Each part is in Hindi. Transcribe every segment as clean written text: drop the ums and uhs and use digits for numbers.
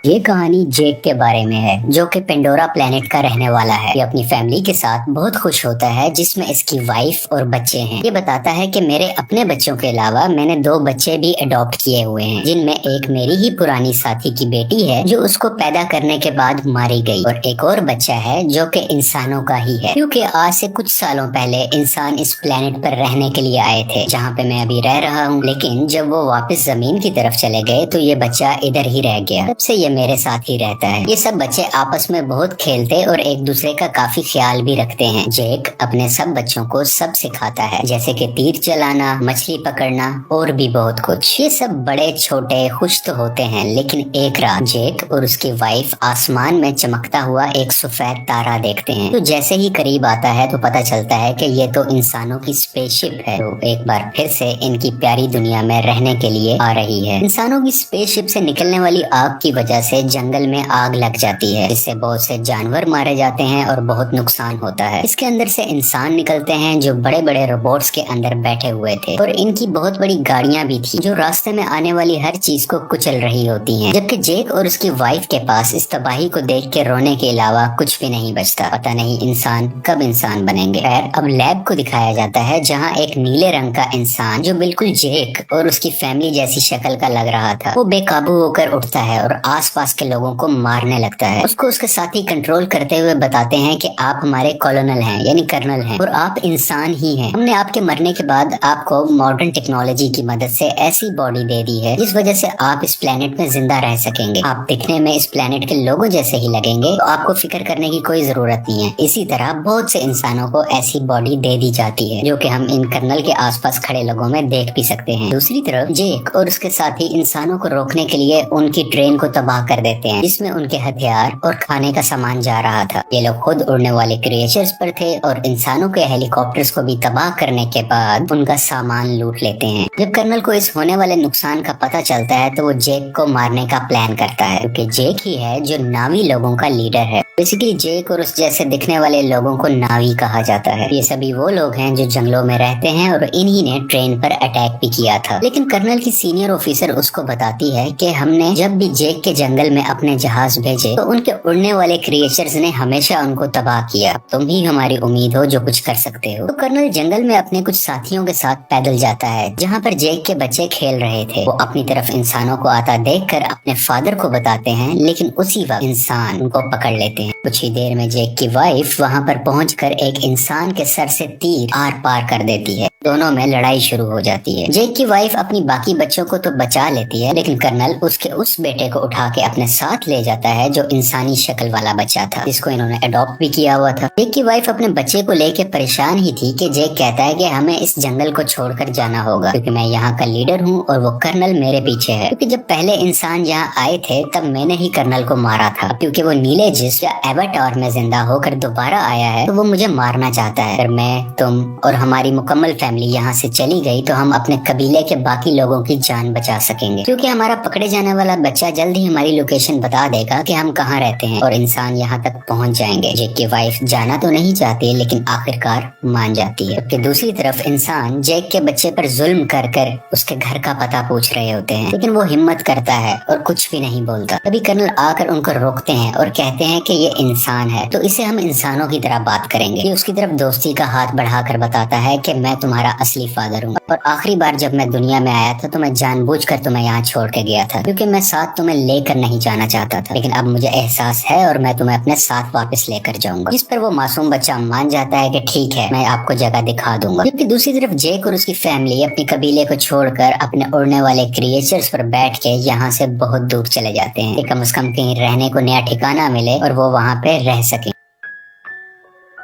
ये कहानी जेक के बारे में है जो कि पेंडोरा प्लेनेट का रहने वाला है। ये अपनी फैमिली के साथ बहुत खुश होता है जिसमें इसकी वाइफ और बच्चे हैं। ये बताता है कि मेरे अपने बच्चों के अलावा मैंने 2 बच्चे भी अडॉप्ट किए हुए हैं, जिनमें एक मेरी ही पुरानी साथी की बेटी है जो उसको पैदा करने के बाद मारी गई, और एक और बच्चा है जो कि इंसानों का ही है, क्योंकि आज से कुछ सालों पहले इंसान इस प्लेनेट पर रहने के लिए आए थे जहाँ पे मैं अभी रह रहा हूँ। लेकिन जब वो वापस जमीन की तरफ चले गए तो ये बच्चा इधर ही रह गया। तब से ये मेरे साथ ही रहता है। ये सब बच्चे आपस में बहुत खेलते और एक दूसरे का काफी ख्याल भी रखते हैं। जेक अपने सब बच्चों को सब सिखाता है, जैसे कि तीर चलाना, मछली पकड़ना और भी बहुत कुछ। ये सब बड़े छोटे खुश तो होते हैं, लेकिन एक रात जेक और उसकी वाइफ आसमान में चमकता हुआ एक सफेद तारा देखते हैं। तो जैसे ही करीब आता है तो पता चलता है कि ये तो इंसानों की स्पेसशिप है, तो एक बार फिर से इनकी प्यारी दुनिया में रहने के लिए आ रही है। इंसानों की स्पेसशिप से निकलने वाली आग की वजह से जंगल में आग लग जाती है, जिससे बहुत से जानवर मारे जाते हैं और बहुत नुकसान होता है। इसके अंदर से इंसान निकलते हैं जो बड़े बड़े रोबोट्स के अंदर बैठे हुए थे, और इनकी बहुत बड़ी गाड़ियां भी थी जो रास्ते में आने वाली हर चीज को कुचल रही होती हैं। जबकि जेक और उसकी वाइफ के पास इस तबाही को देख के रोने के अलावा कुछ भी नहीं बचता। पता नहीं इंसान कब इंसान बनेंगे। खैर, अब लैब को दिखाया जाता है जहाँ एक नीले रंग का इंसान जो बिल्कुल जेक और उसकी फैमिली जैसी शक्ल का लग रहा था, वो बेकाबू होकर उठता है और आसपास के लोगों को मारने लगता है। उसको उसके साथी कंट्रोल करते हुए बताते हैं कि आप हमारे कॉलोनल हैं, यानी कर्नल हैं, और आप इंसान ही हैं। हमने आपके मरने के बाद आपको मॉडर्न टेक्नोलॉजी की मदद से ऐसी बॉडी दे दी है जिस वजह से आप इस प्लेनेट में जिंदा रह सकेंगे। आप दिखने में इस प्लेनेट के लोगों जैसे ही लगेंगे, तो आपको फिक्र करने की कोई जरूरत नहीं है। इसी तरह बहुत से इंसानों को ऐसी बॉडी दे दी जाती है जो कि हम इन कर्नल के आसपास खड़े लोगों में देख भी सकते हैं। दूसरी तरफ जेक और उसके साथी इंसानों को रोकने के लिए उनकी ट्रेन को तबाह कर देते हैं, जिसमें उनके हथियार और खाने का सामान जा रहा था। ये लोग खुद उड़ने वाले क्रिएचर्स पर थे और इंसानों के हेलीकॉप्टर्स को भी तबाह करने के बाद उनका सामान लूट लेते हैं। जब कर्नल को इस होने वाले नुकसान का पता चलता है तो वो जेक को मारने का प्लान करता है, क्योंकि जेक ही है जो नावी लोगों का लीडर है। बेसिकली जेक और उस जैसे दिखने वाले लोगों को नावी कहा जाता है। ये सभी वो लोग हैं जो जंगलों में रहते हैं और इन्हीं ने ट्रेन पर अटैक भी किया था। लेकिन कर्नल की सीनियर ऑफिसर उसको बताती है कि हमने जब भी जेक के जंगल में अपने जहाज भेजे तो उनके उड़ने वाले क्रिएचर्स ने हमेशा उनको तबाह किया। तुम ही हमारी उम्मीद हो जो कुछ कर सकते हो। तो कर्नल जंगल में अपने कुछ साथियों के साथ पैदल जाता है जहाँ पर जेक के बच्चे खेल रहे थे। वो अपनी तरफ इंसानों को आता देखकर अपने फादर को बताते हैं, लेकिन उसी वक्त इंसान उनको पकड़ लेते हैं। कुछ ही देर में जेक की वाइफ वहाँ पर पहुंचकर एक इंसान के सर से तीर आर पार कर देती है। दोनों में लड़ाई शुरू हो जाती है। जेक की वाइफ अपनी बाकी बच्चों को तो बचा लेती है, लेकिन कर्नल उसके उस बेटे को उठा के अपने साथ ले जाता है जो इंसानी शक्ल वाला बच्चा था, जिसको इन्होंने अडॉप्ट भी किया हुआ था। जेक की वाइफ अपने बच्चे को लेके परेशान ही थी कि जेक कहता है कि हमें इस जंगल को छोड़कर जाना होगा, क्योंकि मैं यहाँ का लीडर हूँ और वो कर्नल मेरे पीछे है। क्योंकि जब पहले इंसान यहाँ आए थे तब मैंने ही कर्नल को मारा था। क्योंकि वो नीले जिस या एवाटार में जिंदा होकर दोबारा आया है तो वो मुझे मारना चाहता है। अगर मैं, तुम और हमारी मुकम्मल फैमिली यहाँ से चली गई तो हम अपने कबीले के बाकी लोगों की जान बचा सकेंगे, क्योंकि हमारा पकड़े जाने वाला बच्चा जल्द ही हमारी लोकेशन बता देगा कि हम कहाँ रहते हैं और इंसान यहाँ तक पहुँच जाएंगे। जेक की वाइफ जाना तो नहीं चाहती, लेकिन आखिरकार मान जाती है। जबकि दूसरी तरफ इंसान जेक के बच्चे पर जुल्म कर कर उसके घर का पता पूछ रहे होते हैं, लेकिन वो हिम्मत करता है और कुछ भी नहीं बोलता। तभी कर्नल आकर उनको रोकते हैं और कहते हैं कि ये इंसान है तो इसे हम इंसानों की तरह बात करेंगे। ये उसकी तरफ दोस्ती का हाथ बढ़ाकर बताता है कि मैं तुम्हारा असली फादर हूँ, और आखिरी बार जब मैं दुनिया में आया था तो मैं जानबूझकर तुम्हें यहाँ छोड़ के गया था, क्योंकि मैं साथ तुम्हें लेकर नहीं जाना चाहता था। लेकिन अब मुझे एहसास है और मैं तुम्हें अपने साथ वापस लेकर जाऊंगा। इस पर वो मासूम बच्चा मान जाता है कि ठीक है, मैं आपको जगह दिखा दूंगा। जबकि दूसरी तरफ जेक और उसकी फैमिली अपने कबीले को छोड़कर अपने उड़ने वाले क्रिएचर्स पर बैठ के यहाँ से बहुत दूर चले जाते हैं, कम से कम कहीं रहने को नया ठिकाना मिले और वो वहाँ पे रह सके।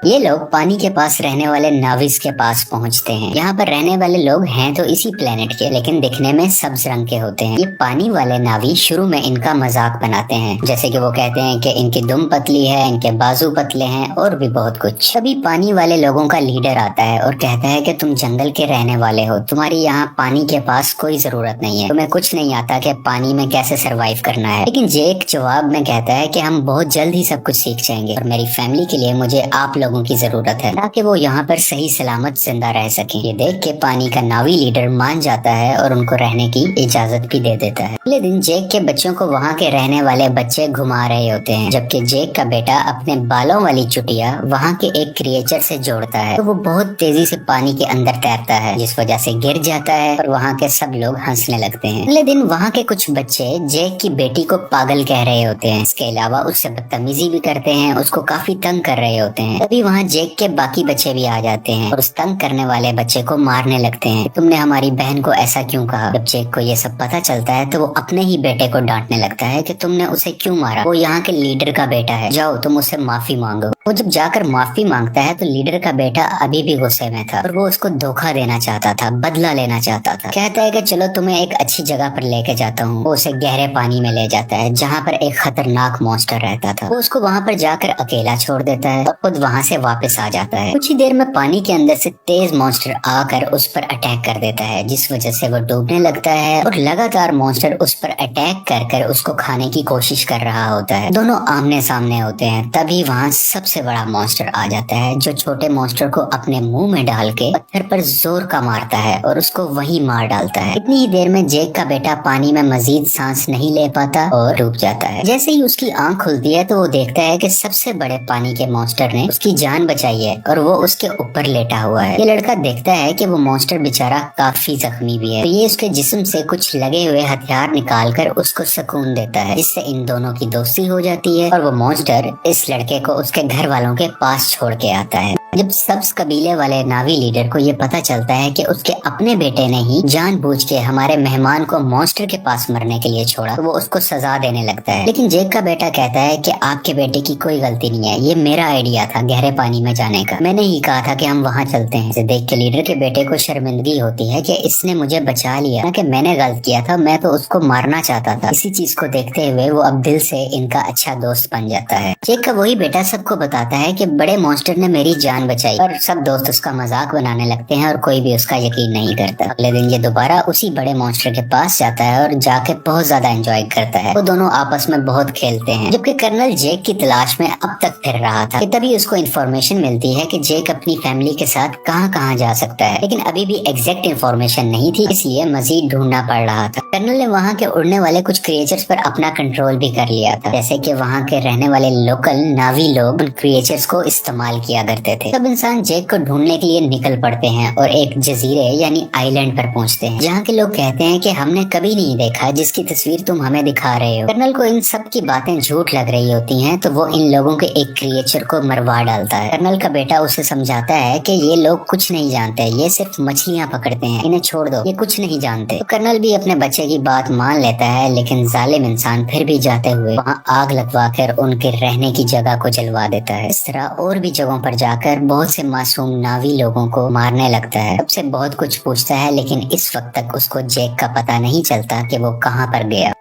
ये लोग पानी के पास रहने वाले नाविस के पास पहुंचते हैं। यहाँ पर रहने वाले लोग हैं तो इसी प्लेनेट के, लेकिन दिखने में सब्ज रंग के होते हैं। ये पानी वाले नावी शुरू में इनका मजाक बनाते हैं, जैसे कि वो कहते हैं कि इनकी दुम पतली है, इनके बाजू पतले हैं और भी बहुत कुछ। तभी पानी वाले लोगों का लीडर आता है और कहता है कि तुम जंगल के रहने वाले हो, तुम्हारी यहाँ पानी के पास कोई जरूरत नहीं है, तुम्हें कुछ नहीं आता कि पानी में कैसे सरवाइव करना है। लेकिन जेक जवाब में कहता है कि हम बहुत जल्द ही सब कुछ सीख जाएंगे और मेरी फैमिली के लिए मुझे आप लोग लोगों की जरूरत है ताकि वो यहाँ पर सही सलामत जिंदा रह सके। ये देख के पानी का नावी लीडर मान जाता है और उनको रहने की इजाजत भी दे देता है। अगले दिन जेक के बच्चों को वहाँ के रहने वाले बच्चे घुमा रहे होते हैं, जबकि जेक का बेटा अपने बालों वाली चुटिया वहाँ के एक क्रिएचर से जोड़ता है तो वो बहुत तेजी से पानी के अंदर तैरता है, जिस वजह से गिर जाता है और वहाँ के सब लोग हंसने लगते हैं। अगले दिन वहाँ के कुछ बच्चे जेक की बेटी को पागल कह रहे होते हैं। इसके अलावा उससे बदतमीजी भी करते हैं, उसको काफी तंग कर रहे होते हैं। तभी वहाँ जेक के बाकी बच्चे भी आ जाते हैं और उस तंग करने वाले बच्चे को मारने लगते हैं। तुमने हमारी बहन को ऐसा क्यों कहा? जब जेक को ये सब पता चलता है तो वो अपने ही बेटे को डांटने लगता है कि तुमने उसे क्यों मारा, वो यहाँ के लीडर का बेटा है, जाओ तुम उससे माफी मांगो। वो जब जाकर माफी मांगता है तो लीडर का बेटा अभी भी गुस्से में था और वो उसको धोखा देना चाहता था, बदला लेना चाहता था। कहता है कि चलो तुम्हें एक अच्छी जगह पर लेके जाता हूँ। वो उसे गहरे पानी में ले जाता है जहाँ पर एक खतरनाक मॉन्स्टर रहता था। वो उसको वहाँ पर जाकर अकेला छोड़ देता है और खुद वहाँ से वापस आ जाता है। कुछ ही देर में पानी के अंदर से तेज मॉन्स्टर आकर उस पर अटैक कर देता है, जिस वजह से वो डूबने लगता है और लगातार मॉन्स्टर उस पर अटैक कर उसको खाने की कोशिश कर रहा होता है। दोनों आमने सामने होते हैं। तभी वहाँ सबसे बड़ा मॉन्स्टर आ जाता है जो छोटे मॉन्स्टर को अपने मुंह में डाल के पत्थर पर जोर का मारता है और उसको वहीं मार डालता है। इतनी ही देर में जेक का बेटा पानी में मजीद सांस नहीं ले पाता और डूब जाता है। जैसे ही उसकी आंख खुलती है तो वो देखता है कि सबसे बड़े पानी के मॉन्स्टर ने उसकी जान बचाई है और वो उसके ऊपर लेटा हुआ है। ये लड़का देखता है कि वो मॉन्स्टर बेचारा काफी जख्मी भी है, तो ये उसके जिस्म से कुछ लगे हुए हथियार निकाल कर उसको सुकून देता है, जिससे इन दोनों की दोस्ती हो जाती है और वो मॉन्स्टर इस लड़के को उसके घर वालों के पास छोड़ के आता है। जब सब्ज कबीले वाले नावी लीडर को ये पता चलता है कि उसके अपने बेटे ने ही जानबूझ के हमारे मेहमान को मॉन्स्टर के पास मरने के लिए छोड़ा, तो वो उसको सजा देने लगता है। लेकिन जेक का बेटा कहता है कि आपके बेटे की कोई गलती नहीं है, ये मेरा आइडिया था गहरे पानी में जाने का, मैंने ही कहा था कि हम वहाँ चलते हैं। इसे देख के लीडर के बेटे को शर्मिंदगी होती है कि इसने मुझे बचा लिया, ना कि मैंने गलत किया था, मैं तो उसको मारना चाहता था। इसी चीज को देखते हुए वो अब दिल से इनका अच्छा दोस्त बन जाता है। जेक का वही बेटा सबको बताता है कि बड़े मॉन्स्टर ने मेरी जान बचाई और सब दोस्त उसका मजाक बनाने लगते हैं और कोई भी उसका यकीन नहीं करता। अगले दिन ये दोबारा उसी बड़े मॉन्स्टर के पास जाता है और जाके बहुत ज्यादा एंजॉय करता है। वो दोनों आपस में बहुत खेलते हैं, जबकि कर्नल जेक की तलाश में अब तक फिर रहा था कि तभी उसको इन्फॉर्मेशन मिलती है कि जेक अपनी फैमिली के साथ कहाँ जा सकता है, लेकिन अभी भी एग्जैक्ट इन्फॉर्मेशन नहीं थी, इसलिए मजीद ढूंढना पड़ रहा था। कर्नल ने वहाँ के उड़ने वाले कुछ क्रिएचर्स पर अपना कंट्रोल भी कर लिया था, जैसे कि वहाँ के रहने वाले लोकल नावी लोग उन क्रिएचर्स को इस्तेमाल किया करते थे। सब इंसान जेक को ढूंढने के लिए निकल पड़ते हैं और एक जजीरे यानी आइलैंड पर पहुंचते हैं, जहाँ के लोग कहते हैं कि हमने कभी नहीं देखा जिसकी तस्वीर तुम हमें दिखा रहे हो। कर्नल को इन सब की बातें झूठ लग रही होती हैं, तो वो इन लोगों के एक क्रिएचर को मरवा डालता है। कर्नल का बेटा उसे समझाता है कि ये लोग कुछ नहीं जानते, ये सिर्फ मछलियाँ पकड़ते हैं, इन्हें छोड़ दो, ये कुछ नहीं जानते। तो कर्नल भी अपने बच्चे की बात मान लेता है, लेकिन जालिम इंसान फिर भी जाते हुए वहाँ आग लगवा कर उनके रहने की जगह को जलवा देता है। इस तरह और भी जगहों पर जाकर बहुत से मासूम नावी लोगों को मारने लगता है। सबसे बहुत कुछ पूछता है, लेकिन इस वक्त तक उसको जेक का पता नहीं चलता कि वो कहाँ पर गया।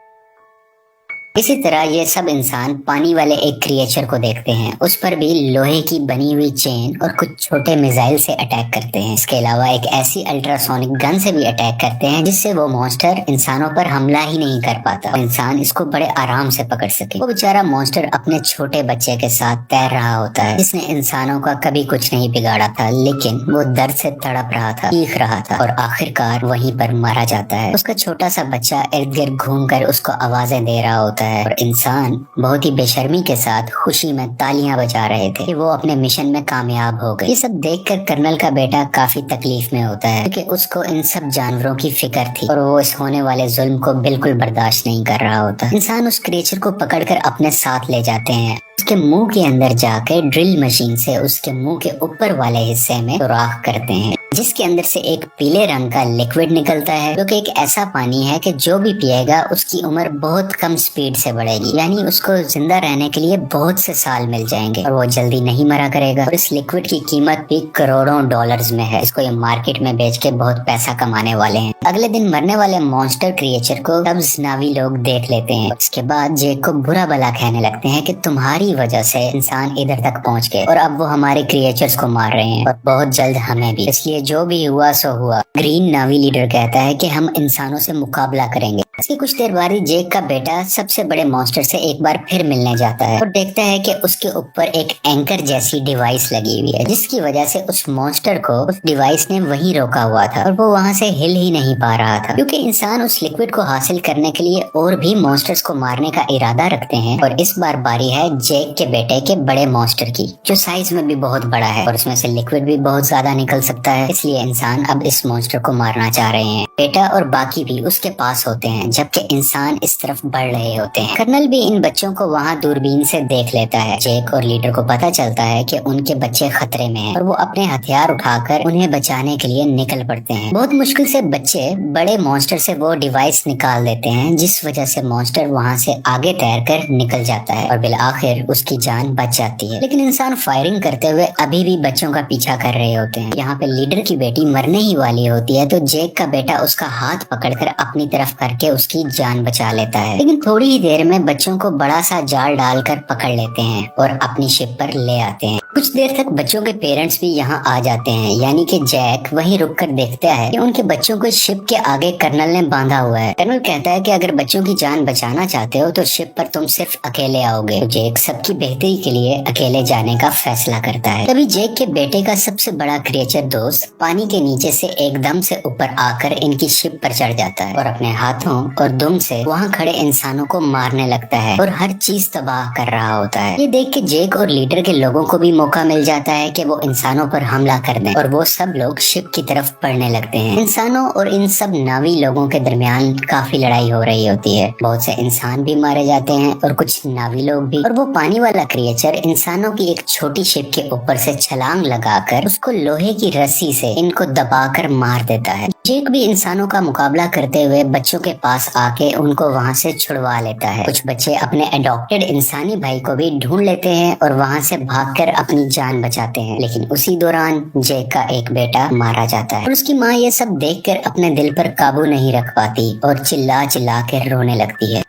इसी तरह ये सब इंसान पानी वाले एक क्रिएचर को देखते हैं, उस पर भी लोहे की बनी हुई चेन और कुछ छोटे मिसाइल से अटैक करते हैं। इसके अलावा एक ऐसी अल्ट्रासोनिक गन से भी अटैक करते हैं जिससे वो मॉन्स्टर इंसानों पर हमला ही नहीं कर पाता और इंसान इसको बड़े आराम से पकड़ सके। वो बेचारा मॉन्स्टर अपने छोटे बच्चे के साथ तैर रहा होता है, जिसने इंसानों का कभी कुछ नहीं बिगाड़ा था, लेकिन वो दर्द से तड़प रहा था, चीख रहा था और आखिरकार वहीं पर मारा जाता है। उसका छोटा सा बच्चा इर्द गिर्द घूम कर उसको आवाजें दे रहा होता है और इंसान बहुत ही बेशर्मी के साथ खुशी में तालियां बजा रहे थे कि वो अपने मिशन में कामयाब हो गए। ये सब देखकर कर्नल का बेटा काफी तकलीफ में होता है, क्योंकि उसको इन सब जानवरों की फिक्र थी और वो इस होने वाले जुल्म को बिल्कुल बर्दाश्त नहीं कर रहा होता। इंसान उस क्रिएचर को पकड़कर अपने साथ ले जाते हैं, उसके मुंह के अंदर जाकर ड्रिल मशीन से उसके मुंह के ऊपर वाले हिस्से में सुराख करते हैं, जिसके अंदर से एक पीले रंग का लिक्विड निकलता है, जो कि एक ऐसा पानी है कि जो भी पिएगा उसकी उम्र बहुत कम स्पीड से बढ़ेगी, यानी उसको जिंदा रहने के लिए बहुत से साल मिल जाएंगे और वो जल्दी नहीं मरा करेगा। और इस लिक्विड की कीमत भी करोड़ों डॉलर्स में है, इसको ये मार्केट में बेच के बहुत पैसा कमाने वाले हैं। अगले दिन मरने वाले मॉन्स्टर क्रिएचर को सब्ज नावी लोग देख लेते हैं। इसके बाद जेक को बुरा भला कहने लगते हैं कि तुम्हारी वजह से इंसान इधर तक पहुंच गए और अब वो हमारे क्रिएचर्स को मार रहे हैं और बहुत जल्द हमें भी। इसलिए जो भी हुआ सो हुआ। ग्रीन नावी लीडर कहता है कि हम इंसानों से मुकाबला करेंगे। इसके कुछ देर बाद ही जेक का बेटा सबसे बड़े मॉन्स्टर से एक बार फिर मिलने जाता है और देखता है कि उसके ऊपर एक एंकर जैसी डिवाइस लगी हुई है, जिसकी वजह से उस मॉन्स्टर को उस डिवाइस ने वहीं रोका हुआ था और वो वहां से हिल ही नहीं पा रहा था, क्योंकि इंसान उस लिक्विड को हासिल करने के लिए और भी मॉन्स्टर्स को मारने का इरादा रखते हैं। और इस बार बारी है जेक के बेटे के बड़े मॉन्स्टर की, जो साइज में भी बहुत बड़ा है और उसमें से लिक्विड भी बहुत ज्यादा निकल सकता है। इसलिए इंसान अब इस मॉन्स्टर को मारना चाह रहे हैं। बेटा और बाकी भी उसके पास होते हैं, जबकि इंसान इस तरफ बढ़ रहे होते हैं। कर्नल भी इन बच्चों को वहाँ दूरबीन से देख लेता है। जेक और लीडर को पता चलता है कि उनके बच्चे खतरे में हैं और वो अपने हथियार उठाकर उन्हें बचाने के लिए निकल पड़ते हैं। बहुत मुश्किल से बच्चे बड़े मॉन्स्टर से वो डिवाइस निकाल देते हैं, जिस वजह से मॉन्स्टर वहाँ से आगे तैरकर निकल जाता है और बिल आखिर उसकी जान बच जाती है। लेकिन इंसान फायरिंग करते हुए अभी भी बच्चों का पीछा कर रहे होते हैं। यहाँ पे लीडर की बेटी मरने ही वाली होती है तो जेक का बेटा उसका हाथ पकड़कर अपनी तरफ करके उसकी जान बचा लेता है। लेकिन थोड़ी ही देर में बच्चों को बड़ा सा जाल डालकर पकड़ लेते हैं और अपनी शिप पर ले आते हैं। कुछ देर तक बच्चों के पेरेंट्स भी यहाँ आ जाते हैं, यानी कि जैक वहीं रुककर देखता है कि उनके बच्चों को शिप के आगे कर्नल ने बांधा हुआ है। कर्नल कहता है कि अगर बच्चों की जान बचाना चाहते हो तो शिप पर तुम सिर्फ अकेले आओगे। तो जेक सबकी बेहतरी के लिए अकेले जाने का फैसला करता है। तभी जेक के बेटे का सबसे बड़ा क्रिएचर दोस्त पानी के नीचे से एकदम से ऊपर आकर इनकी शिप पर चढ़ जाता है और अपने हाथों और दुम से वहाँ खड़े इंसानों को मारने लगता है और हर चीज तबाह कर रहा होता है। ये देख के जेक और लीडर के लोगों को भी मौका मिल जाता है कि वो इंसानों पर हमला कर दें और वो सब लोग शिप की तरफ बढ़ने लगते हैं। इंसानों और इन सब नावी लोगों के दरमियान काफी लड़ाई हो रही होती है। बहुत से इंसान भी मारे जाते हैं और कुछ नावी लोग भी। और वो पानी वाला क्रिएचर इंसानों की एक छोटी शिप के ऊपर से छलांग लगाकर उसको लोहे की रस्सी से इनको दबाकर मार देता है। जेक भी इंसानों का मुकाबला करते हुए बच्चों के पास आके उनको वहाँ से छुड़वा लेता है। कुछ बच्चे अपने अडॉप्टेड इंसानी भाई को भी ढूंढ लेते हैं और वहाँ से भागकर अपनी जान बचाते हैं। लेकिन उसी दौरान जेक का एक बेटा मारा जाता है और उसकी माँ ये सब देखकर अपने दिल पर काबू नहीं रख पाती और चिल्ला चिल्ला कर रोने लगती है।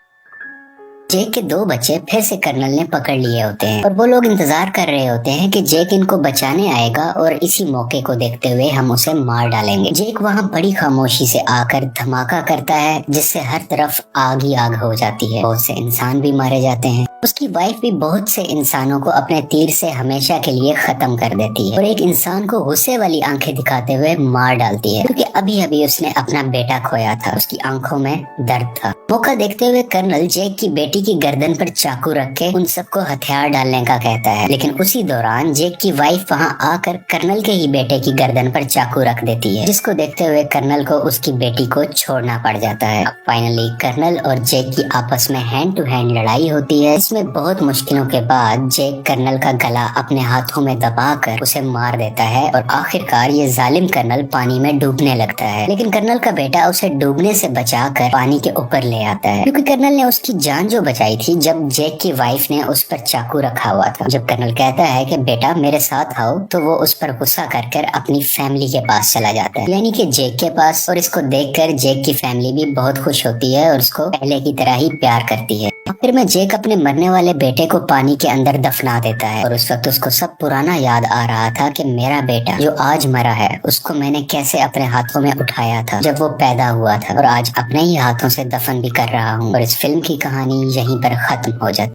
जेक के दो बच्चे फिर से कर्नल ने पकड़ लिए होते हैं और वो लोग इंतजार कर रहे होते हैं कि जेक इनको बचाने आएगा और इसी मौके को देखते हुए हम उसे मार डालेंगे। जेक वहाँ बड़ी खामोशी से आकर धमाका करता है, जिससे हर तरफ आग ही आग हो जाती है। बहुत से इंसान भी मारे जाते हैं। उसकी वाइफ भी बहुत से इंसानों को अपने तीर से हमेशा के लिए खत्म कर देती है और एक इंसान को गुस्से वाली आंखें दिखाते हुए मार डालती है, क्योंकि अभी अभी उसने अपना बेटा खोया था। उसकी आंखों में दर्द था। मौका देखते हुए कर्नल जेक की बेटी की गर्दन पर चाकू रख के उन सबको हथियार डालने का कहता है। लेकिन उसी दौरान जेक की वाइफ वहाँ आकर कर्नल के ही बेटे की गर्दन पर चाकू रख देती है, जिसको देखते हुए कर्नल को उसकी बेटी को छोड़ना पड़ जाता है। फाइनली कर्नल और जेक की आपस में हैंड टू हैंड लड़ाई होती है। इसमें बहुत मुश्किलों के बाद जेक कर्नल का गला अपने हाथों में दबाकर उसे मार देता है और आखिरकार ये जालिम कर्नल पानी में डूबने लगता है। लेकिन कर्नल का बेटा उसे डूबने से बचाकर पानी के ऊपर ले आता है, क्योंकि कर्नल ने उसकी जान जो बचाई थी जब जेक की वाइफ ने उस पर चाकू रखा हुआ था। जब कर्नल कहता है कि बेटा मेरे साथ आओ, तो वो उस पर गुस्सा कर अपनी फैमिली के पास चला जाता है, यानी कि जेक के पास। और इसको देखकर जेक की फैमिली भी बहुत खुश होती है और उसको पहले की तरह ही प्यार करती है। आखिर में जेक अपने मरने वाले बेटे को पानी के अंदर दफना देता है और उस वक्त उसको सब पुराना याद आ रहा था कि मेरा बेटा जो आज मरा है उसको मैंने कैसे अपने हाथों में उठाया था जब वो पैदा हुआ था और आज अपने ही हाथों से दफन भी कर रहा हूँ। और इस फिल्म की कहानी यहीं पर खत्म हो जाती है।